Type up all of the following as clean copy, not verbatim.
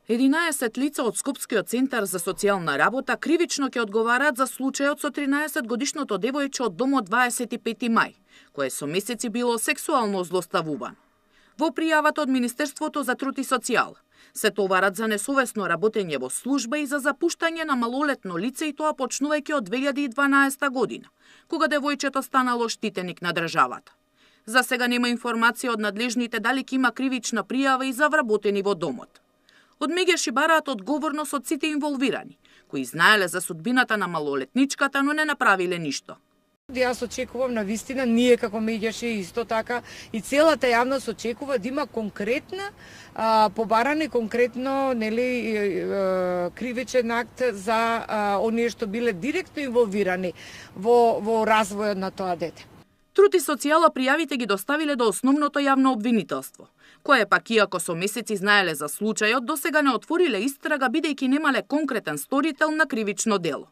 11 лица од Скопскиот центар за социјална работа кривично ќе одговараат за случајот со 13-годишното девојче од домот 25 мај, кое со месеци било сексуално злоставувано. Во пријавата од Министерството за труд и социјал се товарат за несовесно работење во служба и за запуштање на малолетно лице, и тоа почнувајќи од 2012 година, кога девојчето станало штитеник на државата. За сега нема информација од надлежните дали ќе има кривична пријава и за вработени во домот. Од меѓаши бараат одговорност од сите инволвирани, кои знаеле за судбината на малолетничката, но не направиле ништо. Јас очекувам на вистина, ние како меѓаши исто така и целата јавност очекува да има конкретна побаране, конкретно кривичен акт за оние што биле директно инволвирани во развојот на тоа дете. Труд и социјала пријавите ги доставиле до основното јавно обвинителство, кое пак, иако со месеци знаеле за случајот, досега не отвориле истрага бидејќи немале конкретен сторител на кривично дело.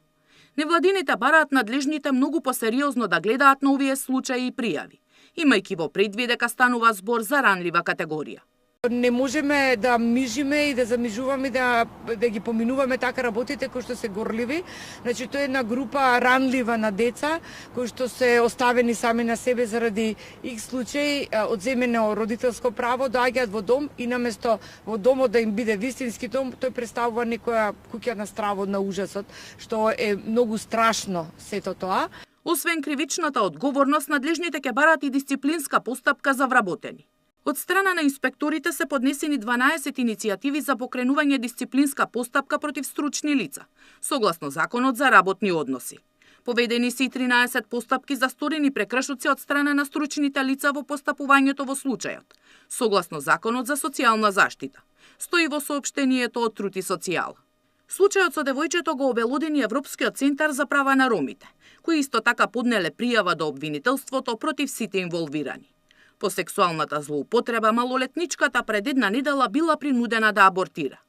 Невладините бараат надлежните многу посериозно да гледаат на овие случаи и пријави, имајќи во предвид дека станува збор за ранлива категорија. Не можеме да мижиме и да замижуваме да ги поминуваме така работите кои што се горливи. Значи, тоа е една група ранлива на деца кои што се оставени сами на себе заради их случаи, одземено родителско право, доаѓаат во дом и наместо во домот да им биде вистински дом, тој представува некоја куќа на стравот на ужасот, што е многу страшно сето тоа. Освен кривичната одговорност, надлежните ќе бараат и дисциплинска постапка за вработени. Од страна на инспекторите се поднесени 12 иницијативи за покренување дисциплинска постапка против стручни лица, согласно Законот за работни односи. Поведени се и 13 постапки за сторени прекршоци од страна на стручните лица во постапувањето во случајот, согласно Законот за социјална заштита, стои во соопштението од Труд и социјал. Случајот со девојчето го обелодени Европскиот центар за права на ромите, кои исто така поднеле пријава до обвинителството против сите инволвирани. По сексуалната злоупотреба, малолетничката пред една недела била принудена да абортира.